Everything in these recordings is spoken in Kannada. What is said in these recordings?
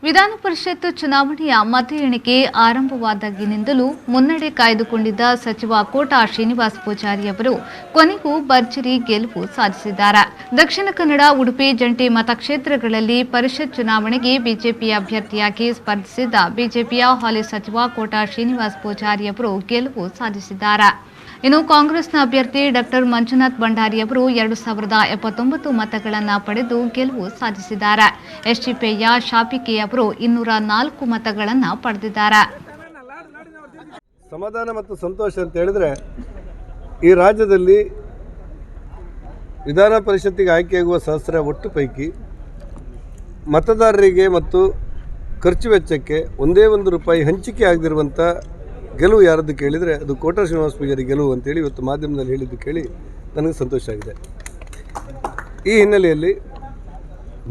ವಿಧಾನ ಪರಿಷತ್ ಚುನಾವಣೆಯ ಮತ ಎಣಿಕೆ ಆರಂಭವಾದಾಗಿನಿಂದಲೂ ಮುನ್ನಡೆ ಕಾಯ್ದುಕೊಂಡಿದ್ದ ಸಚಿವ ಕೋಟಾ ಶ್ರೀನಿವಾಸ ಪೂಜಾರಿ ಅವರು ಕೊನೆಗೂ ಭರ್ಜರಿ ಗೆಲುವು ಸಾಧಿಸಿದ್ದಾರೆ. ದಕ್ಷಿಣ ಕನ್ನಡ, ಉಡುಪಿ ಜಂಟಿ ಮತಕ್ಷೇತ್ರಗಳಲ್ಲಿ ಪರಿಷತ್ ಚುನಾವಣೆಗೆ ಬಿಜೆಪಿ ಅಭ್ಯರ್ಥಿಯಾಗಿ ಸ್ಪರ್ಧಿಸಿದ್ದ ಬಿಜೆಪಿಯ ಹಾಲಿ ಸಚಿವ ಕೋಟಾ ಶ್ರೀನಿವಾಸ ಪೂಜಾರಿ ಅವರು ಗೆಲುವು ಸಾಧಿಸಿದ್ದಾರೆ. ಇನ್ನು ಕಾಂಗ್ರೆಸ್ನ ಅಭ್ಯರ್ಥಿ ಡಾ ಮಂಜುನಾಥ್ ಭಂಡಾರಿ ಅವರು 2079 ಮತಗಳನ್ನು ಪಡೆದು ಗೆಲುವು ಸಾಧಿಸಿದ್ದಾರೆ. ಎಸ್ಡಿಪಿಯ ಶಾಪಿಕೆ ಅವರು 204 ಮತಗಳನ್ನು ಪಡೆದಿದ್ದಾರೆ. ಸಮಾಧಾನ ಮತ್ತು ಸಂತೋಷ ಅಂತ ಹೇಳಿದ್ರೆ ಈ ರಾಜ್ಯದಲ್ಲಿ ವಿಧಾನ ಪರಿಷತ್ತಿಗೆ ಆಯ್ಕೆಯಾಗುವ ಸದಸ್ಯರ ಒಟ್ಟು ಪೈಕಿ ಮತದಾರರಿಗೆ ಮತ್ತು ಖರ್ಚು ವೆಚ್ಚಕ್ಕೆ ಒಂದೇ ₹1 ಹಂಚಿಕೆ ಆಗದಿರುವಂಥ ಗೆಲುವು ಯಾರದ್ದು ಕೇಳಿದರೆ ಅದು ಕೋಟಾ ಶ್ರೀನಿವಾಸ ಪೂಜಾರಿ ಗೆಲುವು ಅಂತೇಳಿ ಇವತ್ತು ಮಾಧ್ಯಮದಲ್ಲಿ ಹೇಳಿದ್ದು ಕೇಳಿ ನನಗೆ ಸಂತೋಷ ಆಗಿದೆ. ಈ ಹಿನ್ನೆಲೆಯಲ್ಲಿ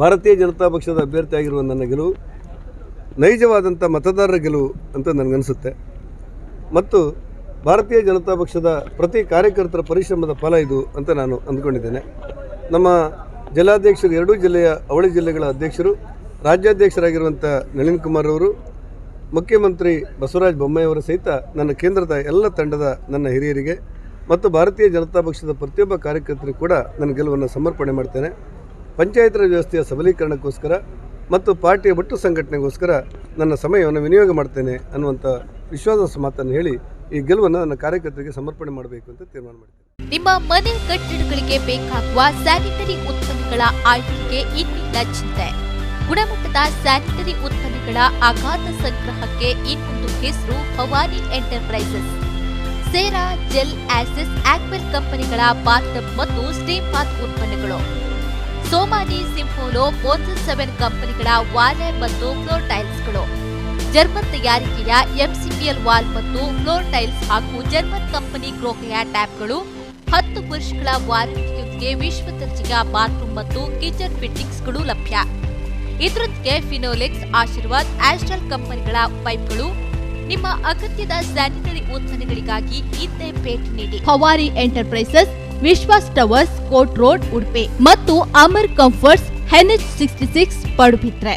ಭಾರತೀಯ ಜನತಾ ಪಕ್ಷದ ಅಭ್ಯರ್ಥಿಯಾಗಿರುವ ನನ್ನ ಗೆಲುವು ನೈಜವಾದಂಥ ಮತದಾರರ ಗೆಲುವು ಅಂತ ನನಗನ್ನಿಸುತ್ತೆ ಮತ್ತು ಭಾರತೀಯ ಜನತಾ ಪಕ್ಷದ ಪ್ರತಿ ಕಾರ್ಯಕರ್ತರ ಪರಿಶ್ರಮದ ಫಲ ಇದು ಅಂತ ನಾನು ಅಂದ್ಕೊಂಡಿದ್ದೇನೆ. ನಮ್ಮ ಜಿಲ್ಲಾಧ್ಯಕ್ಷರು, ಎರಡೂ ಜಿಲ್ಲೆಯ ಅವಳಿ ಜಿಲ್ಲೆಗಳ ಅಧ್ಯಕ್ಷರು, ರಾಜ್ಯಾಧ್ಯಕ್ಷರಾಗಿರುವಂಥ ನಳಿನ್ ಕುಮಾರ್ ಅವರು, ಮುಖ್ಯಮಂತ್ರಿ ಬಸವರಾಜ ಬೊಮ್ಮಾಯಿಯವರ ಸಹಿತ ನನ್ನ ಕೇಂದ್ರದ ಎಲ್ಲ ತಂಡದ ನನ್ನ ಹಿರಿಯರಿಗೆ ಮತ್ತು ಭಾರತೀಯ ಜನತಾ ಪಕ್ಷದ ಪ್ರತಿಯೊಬ್ಬ ಕಾರ್ಯಕರ್ತರಿಗೂ ಕೂಡ ನನ್ನ ಗೆಲುವನ್ನು ಸಮರ್ಪಣೆ ಮಾಡ್ತೇನೆ. ಪಂಚಾಯತ್ ರಾಜ್ ವ್ಯವಸ್ಥೆಯ ಸಬಲೀಕರಣಕ್ಕೋಸ್ಕರ ಮತ್ತು ಪಾರ್ಟಿಯ ಒಟ್ಟು ಸಂಘಟನೆಗೋಸ್ಕರ ನನ್ನ ಸಮಯವನ್ನು ವಿನಿಯೋಗ ಮಾಡ್ತೇನೆ ಅನ್ನುವಂಥ ವಿಶ್ವಾಸ ಮಾತನ್ನು ಹೇಳಿ ಈ ಗೆಲುವನ್ನು ನನ್ನ ಕಾರ್ಯಕರ್ತರಿಗೆ ಸಮರ್ಪಣೆ ಮಾಡಬೇಕು ಅಂತ ತೀರ್ಮಾನ ಮಾಡಿದ್ದೇನೆ. ನಿಮ್ಮ ಮನೆ ಕಟ್ಟಡಗಳಿಗೆ ಬೇಕಾಗುವ ಸ್ಯಾನಿಟರಿ ಉತ್ಪನ್ನಗಳ ಆಯ್ಕೆಗೆ ಇನ್ನಿಲ್ಲ ಚಿಂತೆ. ಗುಣಮಟ್ಟದ ಸ್ಯಾನಿಟರಿ ಉತ್ಪನ್ನಗಳ ಅಗಾಧ ಸಂಗ್ರಹಕ್ಕೆ ಇನ್ನೊಂದು ಹೆಸರು ಭವಾನಿ ಎಂಟರ್ಪ್ರೈಸಸ್. ಸೇರಾ, ಜೆಲ್, ಆಸಿಸ್, ಆಕ್ವೆಲ್ ಕಂಪನಿಗಳ ಬಾತ್ಟಬ್ ಮತ್ತು ಸ್ಟೀಮ್ ಬಾತ್ ಉತ್ಪನ್ನಗಳು, ಸೋಮಾನಿ, ಸಿಂಫೋಲೋ, ಮೋಸಸ್ 7 ಕಂಪನಿಗಳ ವಾಲ್ ಮತ್ತು ಫ್ಲೋರ್ ಟೈಲ್ಸ್ಗಳು, ಜರ್ಮನ್ ತಯಾರಿಕೆಯ ಎಂಸಿಪಿಎಲ್ ವಾಲ್ ಮತ್ತು ಫ್ಲೋರ್ ಟೈಲ್ಸ್ ಹಾಗೂ ಜರ್ಮನ್ ಕಂಪನಿ ಗ್ರೋಹೆಯ ಟ್ಯಾಪ್ಗಳು, 10 ವರ್ಷಗಳ ವಾರಂಟಿಯೊಂದಿಗೆ ವಿಶ್ವ ದರ್ಜೆಯ ಬಾತ್ರೂಮ್ ಮತ್ತು ಕಿಚನ್ ಫಿಟ್ಟಿಂಗ್ಸ್ಗಳು ಲಭ್ಯ. ಇದರೊಂದಿಗೆ ಫಿನೋಲೆಕ್ಸ್, ಆಶೀರ್ವಾದ್, ಆಸ್ಟ್ರಲ್ ಕಂಪನಿಗಳ ಪೈಪ್ಗಳು. ನಿಮ್ಮ ಅಗತ್ಯದ ಸ್ಯಾನಿಟರಿ ಉತ್ಪನ್ನಗಳಿಗಾಗಿ ಇದ್ದೇ ಭೇಟಿ ನೀಡಿ. ಭವಾನಿ ಎಂಟರ್ಪ್ರೈಸಸ್, ವಿಶ್ವಾಸ್ ಟವರ್ಸ್, ಕೋರ್ಟ್ ರೋಡ್, ಉಡುಪಿ ಮತ್ತು ಅಮರ್ ಕಂಫರ್ಟ್ಸ್, NH66 ಪಡುಬಿದ್ರೆ.